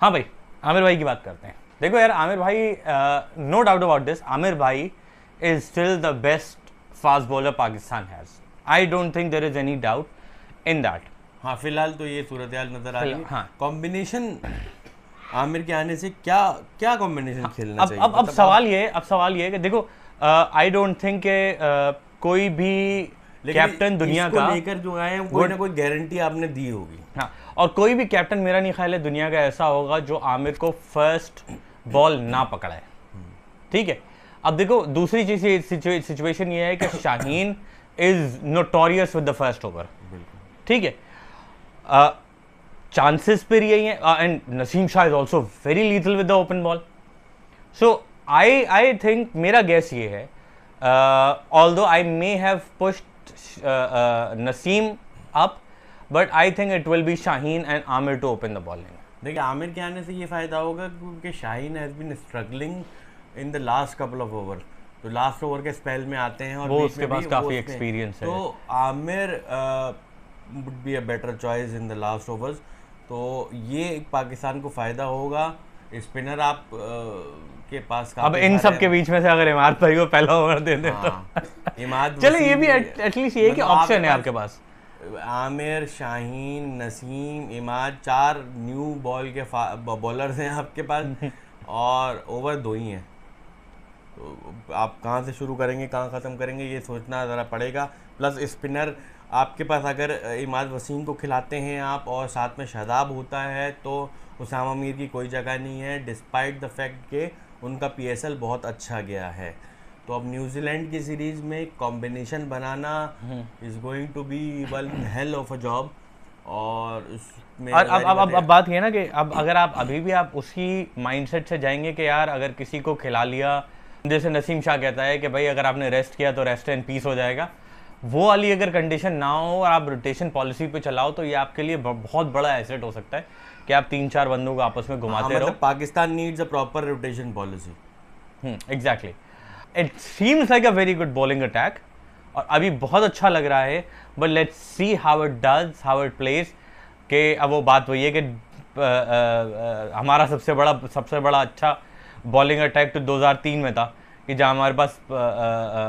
हाँ भाई, आमिर भाई की बात करते हैं। देखो यार, आमिर भाई, no doubt about this, Aamir भाई is still the best fast bowler Pakistan has. I don't think there is any doubt in that. हाँ, फिलहाल तो ये सूरत हाल नजर आ रही है। हाँ, कॉम्बिनेशन आमिर के आने से क्या क्या कॉम्बिनेशन खेलना अब चाहिए? अब अब मतलब सवाल ये है कि देखो, आई डोंट थिंक के कोई भी लेकिन कैप्टन दुनिया इसको का लेकर जो आए हैं कोई ना कोई गारंटी आपने दी होगी। हाँ, और कोई भी कैप्टन, मेरा नहीं ख्याल है दुनिया का ऐसा होगा जो आमिर को फर्स्ट बॉल ना पकड़ाए। ठीक है, अब देखो दूसरी चीज, सिचुएशन ये है कि Shaheen is notorious with the first over. ठीक है, चांसेस पर यही है, and Naseem Shah is also very lethal with the open ball. So I think, मेरा गेस ये है, although I may have pushed Naseem up, but I think it will be Shaheen and Aamir to open the bowling. देखिए, आमिर के आने से ये फायदा होगा क्योंकि Shaheen has been struggling in the last couple of over, तो लास्ट ओवर के स्पेल में आते हैं और वो बीच उसके में पास भी काफी वो एक्सपीरियंस है। तो Aamir would be a better choice in the last overs. तो ये एक पाकिस्तान को फायदा होगा। स्पिनर आप के पास अब काफी इन सारे सब के बीच में से अगर इमाद भाई को पहला ओवर दे दे तो इमाद चलो, ये वसीम भी एटलीस्ट ये है कि मतलब ऑप्शन है आपके पास। आमिर, शाहीन, नसीम, इमाद, 4 न्यू बॉल के बॉलर्स हैं आपके पास और ओवर 2 ही हैं। तो आप कहाँ से शुरू करेंगे, कहाँ ख़त्म करेंगे, ये सोचना ज़रा पड़ेगा। प्लस स्पिनर आपके पास अगर इमाद वसीम को खिलाते हैं आप और साथ में शादाब होता है तो उसामा मीर की कोई जगह नहीं है, डिस्पाइट द फैक्ट के उनका पीएसएल बहुत अच्छा गया है। तो अब न्यूजीलैंड की सीरीज़ में कॉम्बिनेशन बनाना is going to be one hell of a job. और उसमें और अब बात ये है ना कि अब अगर आप अभी भी आप उसी माइंडसेट से जाएंगे कि यार अगर किसी को खिला लिया, जैसे नसीम शाह कहता है कि भाई अगर आपने रेस्ट किया तो रेस्ट एंड पीस हो जाएगा, वो वाली अगर कंडीशन ना हो और आप रोटेशन पॉलिसी पे चलाओ तो ये आपके लिए बहुत बड़ा एसेट हो सकता है कि आप 3-4 बंदों को आपस में घुमाते रहो। Pakistan needs a proper rotation policy. Exactly, it seems like a very good bowling attack और अभी बहुत अच्छा लग रहा है, but let's see how it does, how it plays. कि अब वो बात वही है कि हमारा सबसे बड़ा अच्छा बॉलिंग अटैक तो 2003 में था कि जहाँ हमारे पास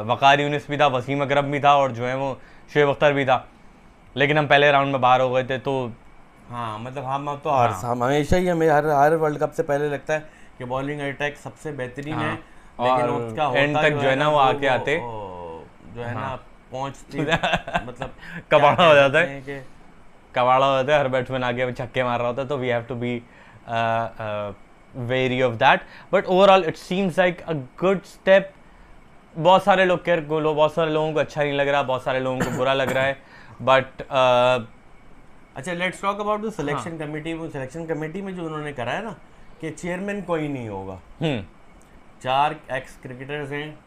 वकार यूनिस भी था, वसीम अकरम भी था और जो है वो शुएब अख्तर भी था, लेकिन हम पहले राउंड में बाहर हो गए थे। तो हाँ, मतलब हम अब तो हमेशा ही हमें हर वर्ल्ड कप से पहले लगता है कि बॉलिंग अटैक सबसे बेहतरीन है, लेकिन उसका एंड तक जो है ना वो आके आते जो है ना पहुंचती मतलब कबाड़ा हो जाता है, कबाड़ा हो जाता है, हर बैट्समैन आगे छक्के मार रहा होता है। तो we have to be very of that, but overall it seems like a good step. बहुत सारे लोगों को अच्छा नहीं लग रहा, बहुत सारे लोगों को बुरा लग रहा है, बट अच्छा, let's talk about the selection committee. वो सिलेक्शन कमेटी में जो उन्होंने करा है ना कि चेयरमैन कोई नहीं होगा, 4 एक्स क्रिकेटर्स हैं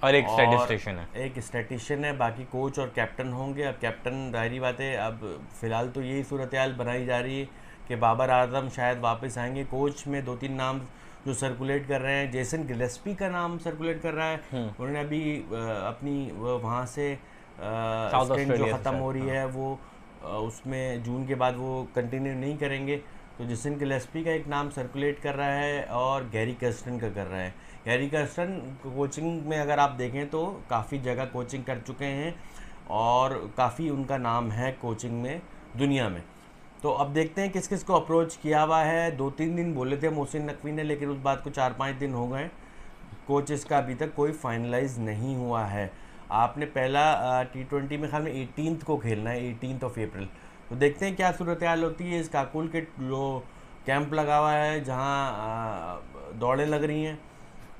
और एक स्टैटिस्टिशियन है, एक स्टैटिस्टिशियन है, बाकी कोच और कैप्टन होंगे। अब कैप्टन जाहिर बात है, अब फिलहाल तो यही सूरत हाल बनाई जा रही है कि बाबर आजम शायद वापस आएंगे। कोच में 2-3 नाम जो सर्कुलेट कर रहे हैं, जेसन गिलेस्पी का नाम सर्कुलेट कर रहा है। उन्होंने अभी अपनी वहाँ से स्टेंट जो ख़त्म हो रही है वो उसमें जून के बाद वो कंटिन्यू नहीं करेंगे। तो जेसन गिलेस्पी का एक नाम सर्कुलेट कर रहा है और गैरी कर्स्टन का कर रहा है। गैरी कर्स्टन कोचिंग में अगर आप देखें तो काफ़ी जगह कोचिंग कर चुके हैं और काफ़ी उनका नाम है कोचिंग में दुनिया में। तो अब देखते हैं किस किस को अप्रोच किया हुआ है। 2-3 दिन बोले थे मोहसिन नकवी ने, लेकिन उस बात को 4-5 दिन हो गए। कोचेस का अभी तक कोई फाइनलाइज नहीं हुआ है। आपने पहला T20 में ख्याल में 18 को खेलना है, 18 अप्रैल। तो देखते हैं क्या सूरत हाल होती है। इस काकुल के जो कैंप लगा हुआ है जहाँ दौड़ें लग रही हैं,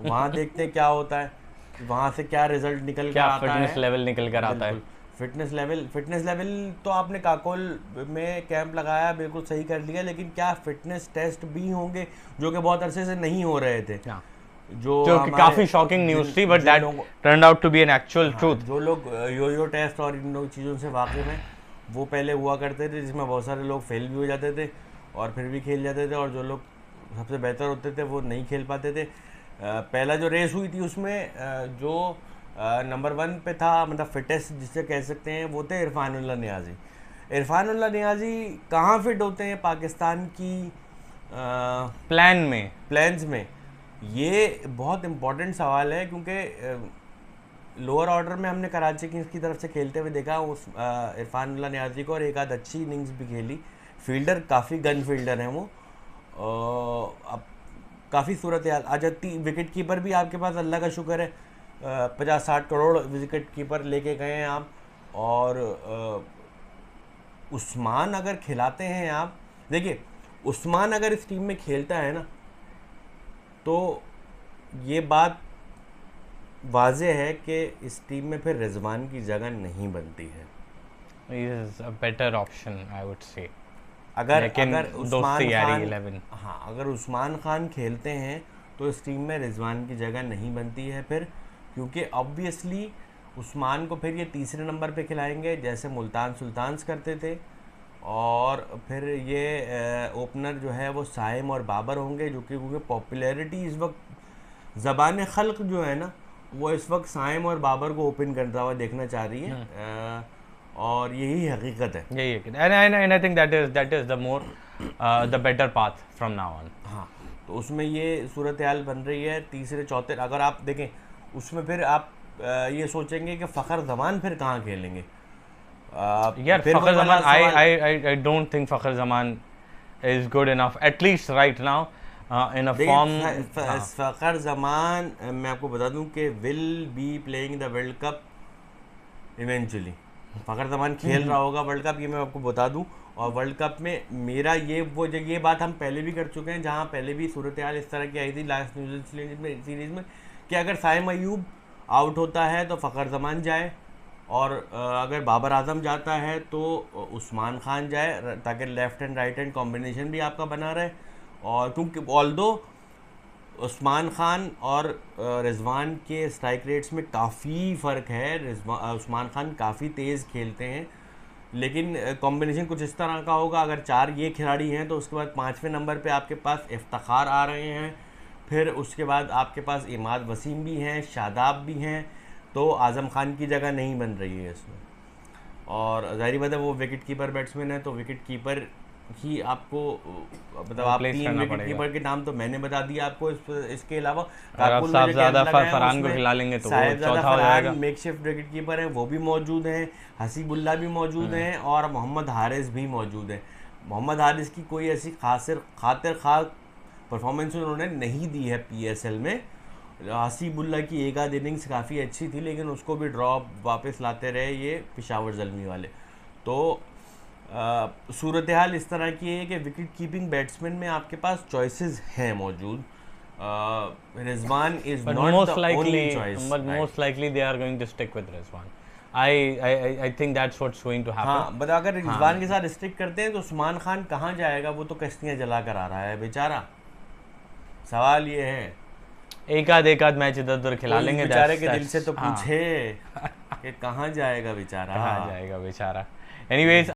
वहाँ देखते हैं क्या होता है, वहाँ से क्या रिजल्ट निकल कर आता है, फिटनेस लेवल निकल कर आता है। फिटनेस लेवल तो आपने काकोल में कैंप लगाया, बिल्कुल सही कर लिया, लेकिन क्या फिटनेस टेस्ट भी होंगे जो कि बहुत अरसे से नहीं हो रहे थे, जो कि काफी शॉकिंग न्यूज़ थी, but that turned out to be an actual truth. जो लोग यो टेस्ट और इन लोग चीज़ों से वाकिफ हैं वो पहले हुआ करते थे, जिसमें बहुत सारे लोग फेल भी हो जाते थे और फिर भी खेल जाते थे, और जो लोग सबसे बेहतर होते थे वो नहीं खेल पाते थे। पहला जो रेस हुई थी उसमें जो नंबर 1 पे था, मतलब फिटेस्ट जिसे कह सकते हैं, वो थे इरफानुल्लाह नियाज़ी। इरफानुल्लाह नियाज़ी कहाँ फिट होते हैं पाकिस्तान की प्लान में प्लान्स में, ये बहुत इम्पोर्टेंट सवाल है क्योंकि लोअर ऑर्डर में हमने कराची किंग्स की तरफ से खेलते हुए देखा उस इरफान उल्ला नियाजी को, और एक आध अच्छी इनिंग्स भी खेली। फील्डर काफ़ी गन फील्डर हैं वो। अब काफ़ी सूरत हाल आ जाती। विकेट कीपर भी आपके पास अल्लाह का शुक्र है 50-60 करोड़ विकेट कीपर लेके गए हैं आप। और उस्मान अगर खिलाते हैं आप, देखिए उस्मान अगर इस टीम में खेलता है ना तो ये बात वाज़ेह है कि इस टीम में फिर रिजवान की जगह नहीं बनती है। Is a better option I would say. अगर लेकिन अगर दोस्ती उस्मान यारी खान 11 हाँ, अगर उस्मान खान खेलते हैं तो इस टीम में रिजवान की जगह नहीं बनती है फिर, क्योंकि ऑब्वियसली उस्मान को फिर ये तीसरे नंबर पे खिलाएंगे जैसे मुल्तान सुल्तान्स करते थे, और फिर ये ओपनर जो है वो साइम और बाबर होंगे, जो कि क्योंकि पॉपुलैरिटी इस वक्त ज़बान खल्क जो है ना वो इस वक्त साइम और बाबर को ओपन करता हुआ देखना चाह रही है। और यही हकीकत है। यही है, and I think that is the more the better path from now on. हाँ, तो उसमें ये सूरत हाल बन रही है। तीसरे चौथे अगर आप देखें उसमें फिर आप ये सोचेंगे कि फ़खर जमान फिर कहाँ खेलेंगे। यार फिर फ़खर वही वाला जमान, सवाल- I don't think Fakhar Zaman is good enough at least right now in a देखिए फॉर्म। फ़खर जमान मैं आपको बता दूं कि will be playing the world cup eventually. Fakhar Zaman खेल रहा होगा वर्ल्ड कप, ये मैं आपको बता दूं। और वर्ल्ड कप में मेरा ये बात हम पहले भी कर चुके हैं, जहां पहले भी सूरत हाल इस तरह की आई थी लास्ट न्यूजीलैंड सीरीज़ में कि अगर साइम अयूब आउट होता है तो फ़खर जमान जाए, और अगर बाबर आजम जाता है तो उस्मान खान जाए, ताकि left and right hand combination भी आपका बना रहे। और क्योंकि ऑल्दो उस्मान खान और रिजवान के स्ट्राइक रेट्स में काफ़ी फ़र्क है। उस्मान खान काफ़ी तेज़ खेलते हैं, लेकिन कॉम्बिनेशन कुछ इस तरह का होगा। अगर 4 ये खिलाड़ी हैं तो उसके बाद 5वें नंबर पे आपके पास इफ्तिखार आ रहे हैं, फिर उसके बाद आपके पास इमाद वसीम भी हैं, शादाब भी हैं, तो आज़म खान की जगह नहीं बन रही है इसमें। और ज़ाहिर बात है वो विकेट कीपर बैट्समैन है, तो विकेट कीपर ही आपको मतलब आप Replace 3 करना विकेट पड़ेगा। कीपर के नाम तो मैंने बता दिया आपको। इसके अलावा अगर आप कारकुल में जो साहबजादा कैंप लगाया है, फरहान को उसमें खिला लेंगे तो वो साहिबजादा चौथा हो जाएगा। फरहान मेकशिफ्ट विकेट कीपर हैं, वो भी मौजूद हैं, हसीबुल्ला भी मौजूद हैं, और मोहम्मद हारिस भी मौजूद हैं। मोहम्मद हारिस की कोई ऐसी खातिर खा परफॉर्मेंस उन्होंने नहीं दी है PSL में। हसीबुल्ला की एक आध इनिंग्स काफ़ी अच्छी थी, लेकिन उसको भी ड्रॉप वापस लाते रहे ये पेशावर ज़ल्मी वाले। तो सूरत हाल इस तरह की है कि विकेट कीपिंग बैट्समैन में आपके पास चॉइसेस हैं मौजूद। Rizwan is But not most the likely, only choice. most likely they are going to stick with Rizwan. I think that's what's going to happen. हाँ, बट अगर रिजवान के साथ स्टिक करते हैं तो उस्मान खान कहाँ जाएगा? वो तो कश्तियाँ जला कर आ रहा है बेचारा। सवाल ये है, एक आध मैच इधर उधर खिला कोई लेंगे। बेचारे के दिल से तो हाँ, पूछे कि कहाँ जाएगा बेचारा। कहाँ जाएगा बेचारा। एनीवेज